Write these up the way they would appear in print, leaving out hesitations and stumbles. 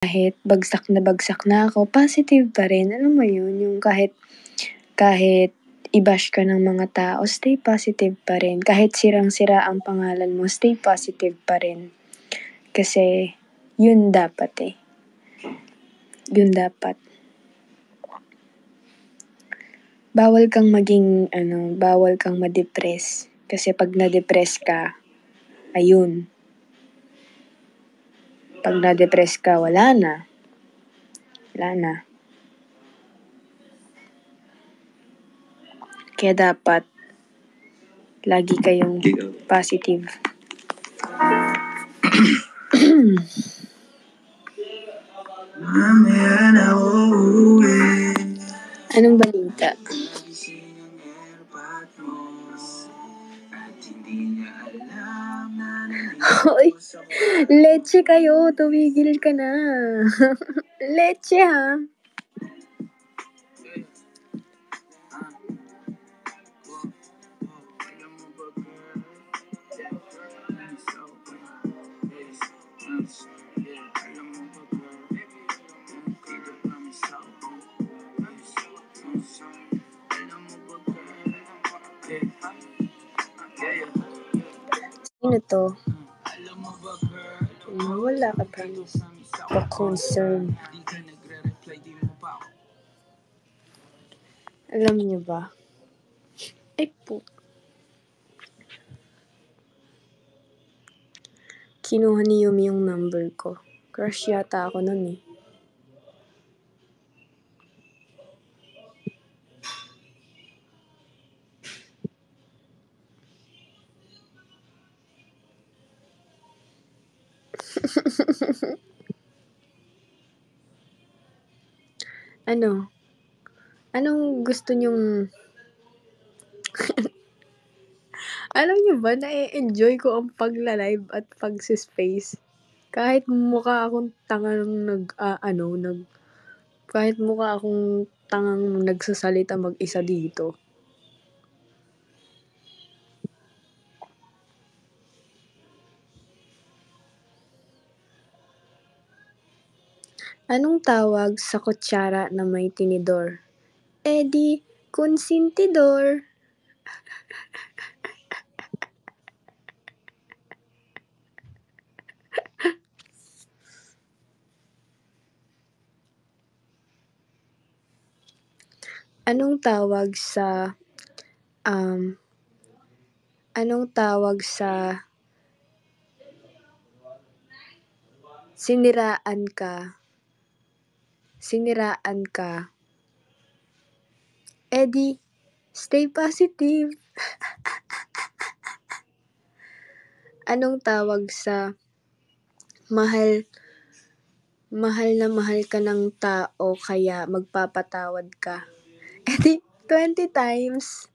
kahit bagsak na ako, positive pa rin. Alam mo yun, yung kahit i-bash ka ng mga tao, stay positive pa rin. Kahit sirang-sira ang pangalan mo, stay positive pa rin. Kasi, yun dapat eh. Yun dapat. Bawal kang ma-depress. Kasi pag na-depress ka, ayun. Pag na-depress ka, wala na. Wala na. Kaya dapat, lagi kayong positive. Anong balita? Hoy, leche kayo, tumigil ka na. Leche ha. Sino to? Wala ka pa. Pa-concern. Alam niyo ba? Ay po. Kinuha ni Yumi yung number ko. Crush yata ako nun eh. Ano? Anong gusto nyong... Alam niyo ba, na-enjoy ko ang pagla-live at pag-space. Kahit mukha akong tangang kahit mukha akong tangang nagsasalita mag-isa dito. Anong tawag sa kutsara na may tinidor? Eh di, konsintidor. Anong tawag sa siniraan ka? Eh di, stay positive. Anong tawag sa mahal na mahal ka ng tao kaya magpapatawad ka? Eh di, 20 times.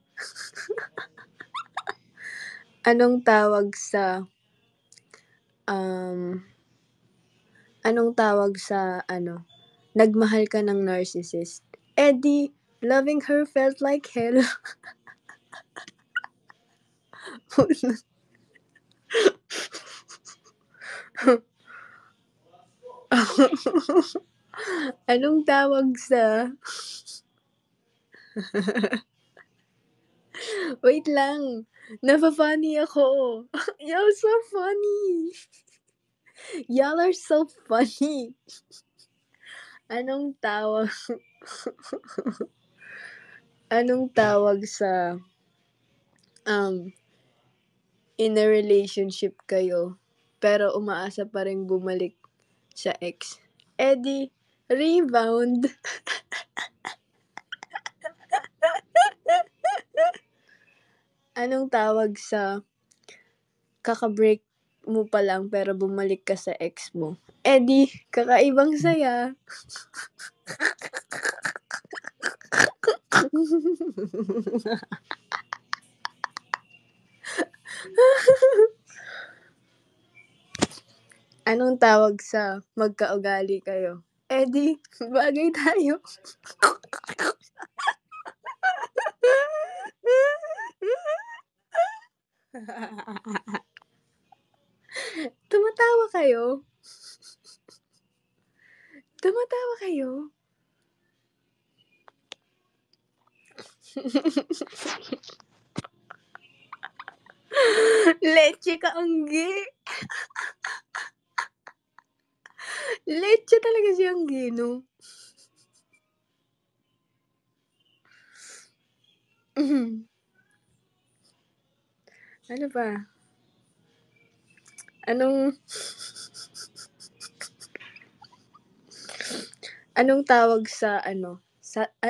Anong tawag sa nagmahal ka ng narcissist? Eh di, loving her felt like hell. Anong tawag sa... Wait lang. Nafa-funny ako. You're so funny. Y'all are so funny. Anong tawag sa in a relationship kayo pero umaasa pa rin bumalik sa ex? Eh di, rebound. Anong tawag sa kaka-break mo pa lang pero bumalik ka sa ex mo? Eh di, kakaibang saya. Anong tawag sa magkaugali kayo? Eh di, bagay tayo. Tumatawa kayo? Tumatawa kayo? Leche kaanggi. Leche talaga si Anggi, no? Ano pa? Anong tawag sa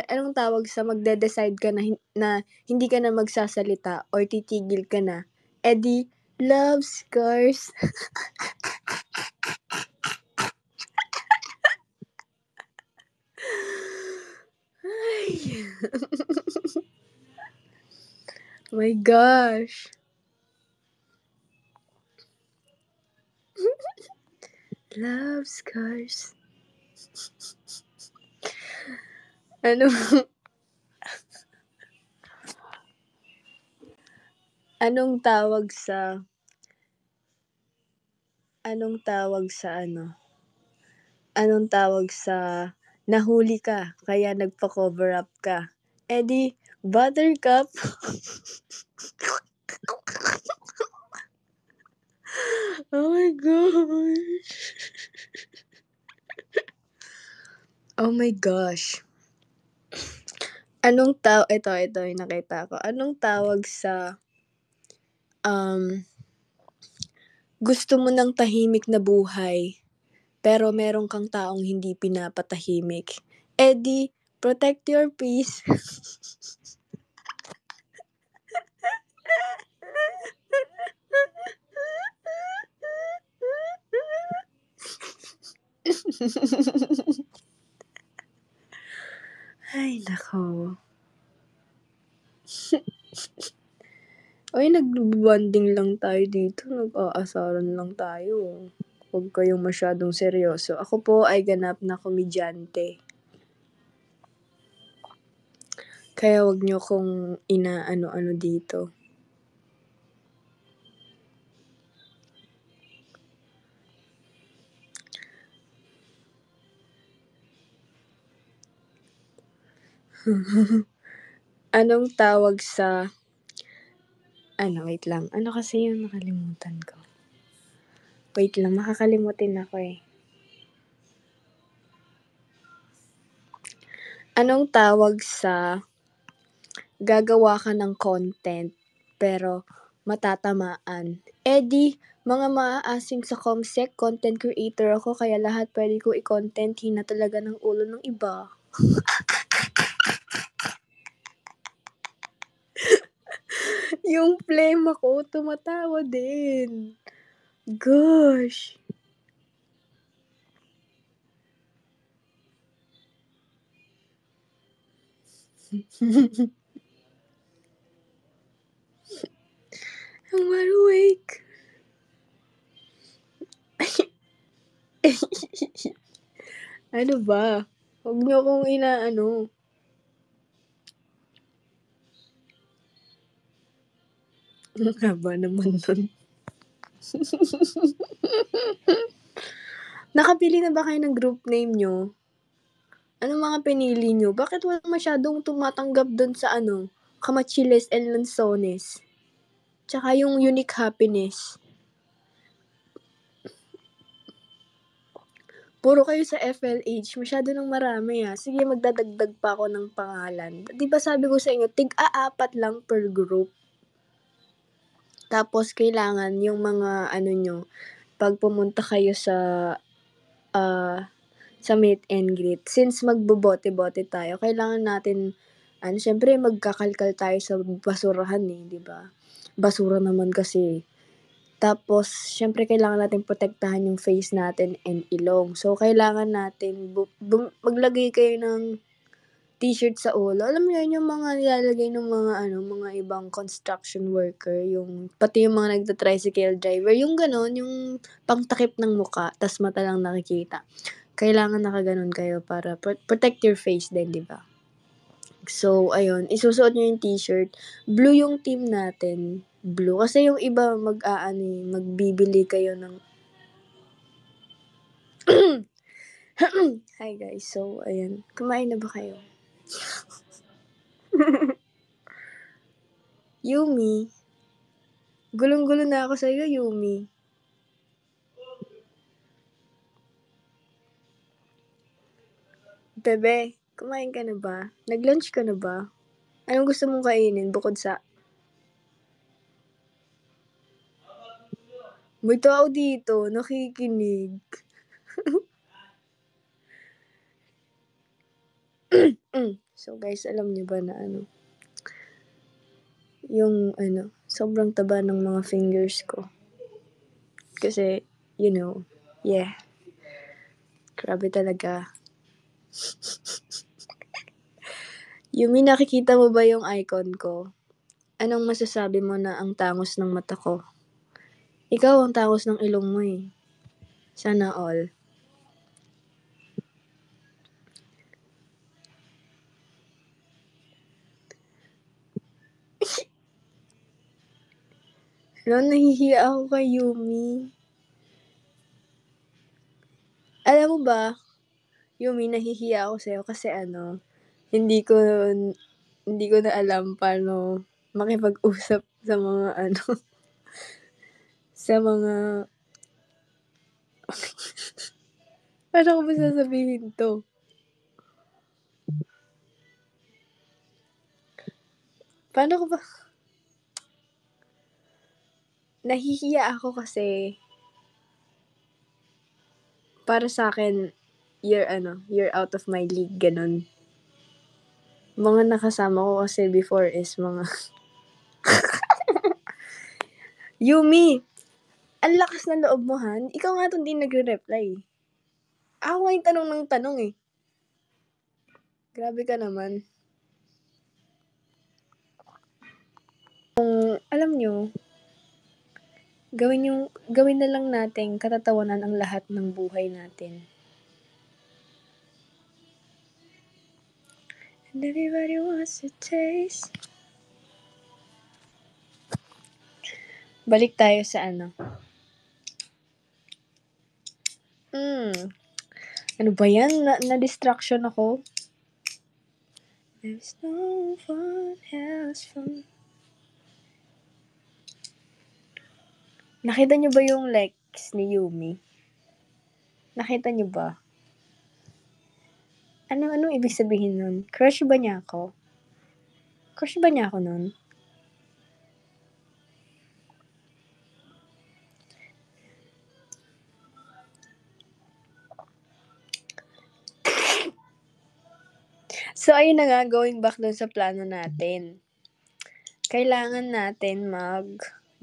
anong tawag sa magde-decide ka na hindi ka na magsasalita or titigil ka na? Love scars. Ay. My gosh. Love scars. Anong tawag sa nahuli ka kaya nagpa-cover up ka? Buttercup. Oh my gosh. Oh my gosh. Ito yung nakita ko. Anong tawag sa gusto mo ng tahimik na buhay, pero meron kang taong hindi pinapatahimik? Protect your peace. Ay, nako. Ay, nag-bonding lang tayo dito. Nag-aasaran lang tayo. Huwag kayong masyadong seryoso. Ako po ay ganap na komedyante. Kaya wag niyo kong inaano-ano dito. Anong tawag sa wait lang. Ano kasi yun? Nakalimutan ko. Wait lang, makakalimutin ako eh. Anong tawag sa gagawa ka ng content pero matatamaan? Mga maaasing sa Comsec, content creator ako, kaya lahat pwede ko i-content, hina talaga ng ulo ng iba. Yung flame ko, tumatawa din. Gosh. I'm wide awake. Ano ba? Huwag niyo akong inaano. Ang haba naman nun. Nakabili na ba kayo ng group name nyo? Anong mga pinili nyo? Bakit walang masyadong tumatanggap dun sa Kamachiles and Lanzones? Tsaka yung Unique Happiness. Puro kayo sa FLH. Masyado nang marami Sige, magdadagdag pa ako ng pangalan. Di ba sabi ko sa inyo, tig-4 lang per group. Tapos kailangan yung mga nyo, pag pumunta kayo sa meet and greet, since magbobote-bote tayo, kailangan natin, syempre magkakalkal tayo sa basurahan di ba? Basura naman kasi. Tapos, syempre kailangan natin protektahan yung face natin and ilong. So, kailangan natin maglagay kayo ng t-shirt sa ulo. Alam mo yun, yung mga nilalagay ng mga ibang construction worker, pati yung mga nagta-tricycle driver, yung ganon, yung pangtakip ng muka, tas mata lang nakikita. Kailangan nakaganon kayo para protect your face din, di ba? So, ayun, isusuot nyo yung t-shirt. Blue yung team natin. Blue. Kasi yung iba magbibili kayo ng Hi guys, so ayan, kumain na ba kayo? Yumi, gulong-gulo na ako sa'yo, Yumi. Bebe, kumain ka na ba? Nag-lunch ka na ba? Anong gusto mong kainin bukod sa... May tao dito, nakikinig. So guys, alam niyo ba na sobrang taba ng mga fingers ko. Kasi, yeah, grabe talaga. Yumi, nakikita mo ba yung icon ko? Anong masasabi mo na ang tangos ng mata ko? Ikaw ang tangos ng ilong mo eh. Sana all. Nahihiya ako kay Yumi. Alam mo ba, Yumi, nahihiya ako sa'yo kasi hindi ko hindi ko na alam paano makipag-usap sa mga sa mga paano ko ba sasabihin 'to? Paano ko ba nahihiya ako kasi para sa'kin you're out of my league, gano'n. Mga nakasama ko kasi before is mga Yumi, ang lakas ng loob mo, ha? Ikaw nga 'tong 'di nagre-reply. Ako nga yung tanong ng tanong, eh. Grabe ka naman. Alam niyo, gawin na lang nating katatawanan ang lahat ng buhay natin. And everybody wants to taste. Balik tayo sa Ano ba yan? Na-distraction ako. There's no one else from... Nakita niyo ba yung likes ni Yumi? Nakita niyo ba? Anong ibig sabihin nun? Crush ba niya ako? Crush ba niya ako nun? So, ayun na nga, going back dun sa plano natin. Kailangan natin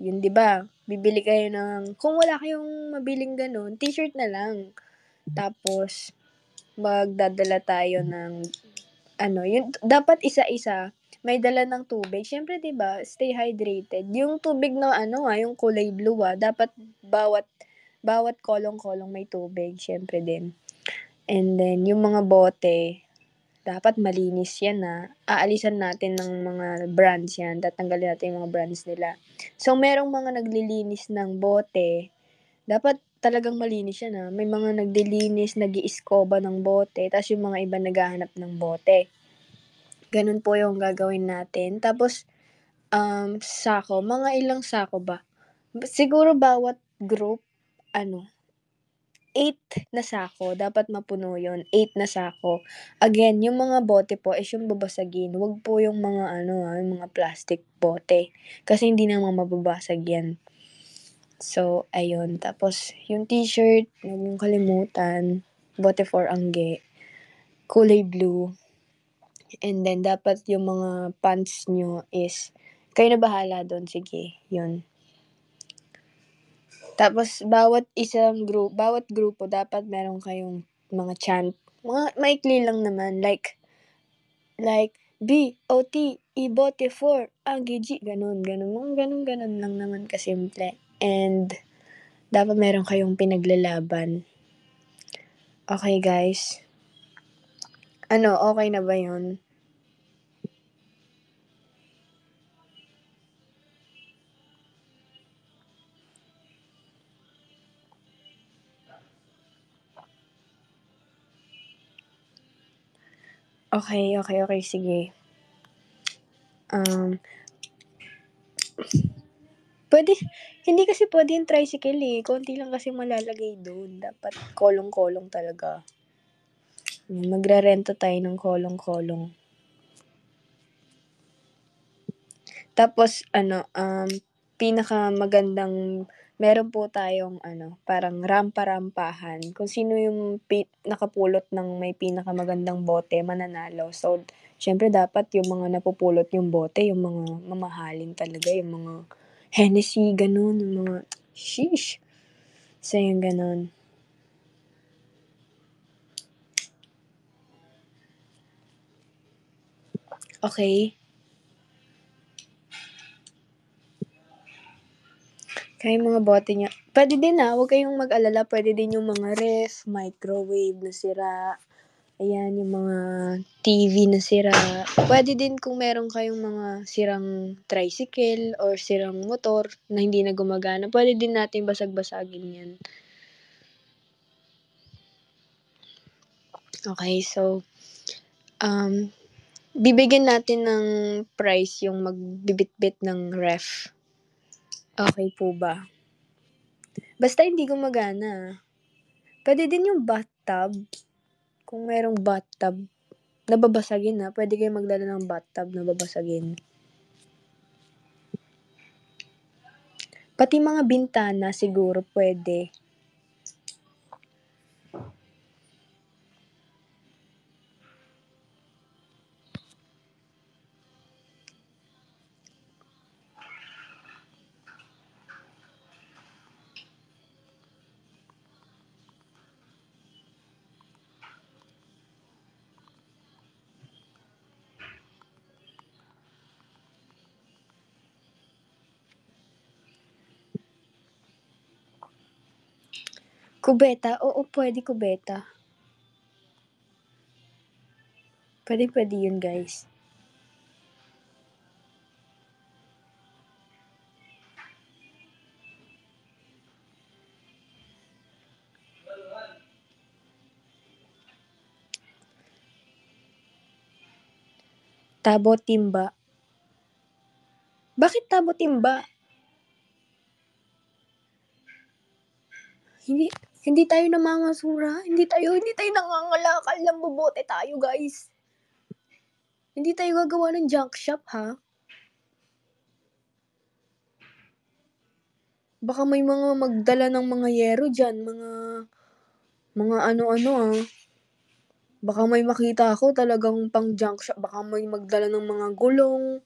yun 'di ba, bibili kayo ng, kung wala kayong mabiling gano'n, t-shirt na lang. Tapos, magdadala tayo ng yun dapat isa-isa, may dala ng tubig. Siyempre 'di ba, stay hydrated. Yung tubig na yung kulay blue, dapat bawat bawat kolong-kolong may tubig siyempre din. And then yung mga bote, dapat malinis yan, aalisan natin ng mga brands yan, tatanggalin natin yung mga brands nila. So, merong mga naglilinis ng bote, dapat talagang malinis yan, may mga naglilinis, nag-iiskoba ng bote, tas yung mga iba naghahanap ng bote. Ganun po yung gagawin natin. Tapos, sako, mga ilang sako ba? Siguro bawat group, 8 na sako, dapat mapuno yun, 8 na sako. Again, yung mga bote po is yung babasagin, wag po yung mga yung mga plastic bote, kasi hindi naman mababasag yan. So, ayun. Tapos, yung t-shirt, huwag niyong kalimutan, bote for angge, kulay blue. And then, dapat yung mga pants nyo is, kayo na bahala dun, sige, yun. Tapos, bawat grupo, dapat meron kayong mga chant. Mga maikli lang naman, like, B-O-T, ibote for, AGG, ganun. Mga ganun lang naman kasimple. And, dapat meron kayong pinaglalaban. Okay, guys? Okay na ba yun? Okey, sige. Um, puwede hindi kasi puwede yung tricycle, eh, konti lang kasi malalagay dun, dapat kolong-kolong talaga. Magrerenta tayo ng kolong-kolong. Tapos ano, pinakamagandang meron po tayong ano, parang rampa-rampahan, kung sino yung nakapulot ng may pinakamagandang bote mananalo. So, siyempre dapat yung mga napupulot yung bote yung mga mamahalin talaga, yung mga Hennessy gano'n, yung mga sheesh, basta yung gano'n. Okey. Kaya yung mga bote niyo puwede din, huwag kayong mag-alala, puwede din yung mga ref, microwave na sira, ayan yung mga TV na sira. Puwede din kung meron kayong mga sirang tricycle or sirang motor na hindi na gumagana, puwede din natin basag-basagin 'yan. Okey, so, um, bibigyan natin ng prize yung magbibitbit ng ref, okey po ba? Basta hindi gumagana. Puwede din yung bathtub, kung merong bathtub na babasagin, puwede kayong magdala ng bathtub na babasagin. Pati mga bintana siguro puwede. Kubeta, oo puwede kubeta. Puwedeng-puwede yun guys. Tabo timba. Bakit tabo timba? Hindi hindi tayo namamasura, hindi tayo nangangalakal, nambobote tayo guys. Hindi tayo gagawa ng junk shop, ha. Baka may mga magdala ng mga yero diyan, mga ano-ano, Baka may makita ako talagang pang junk shop, baka may magdala ng mga gulong.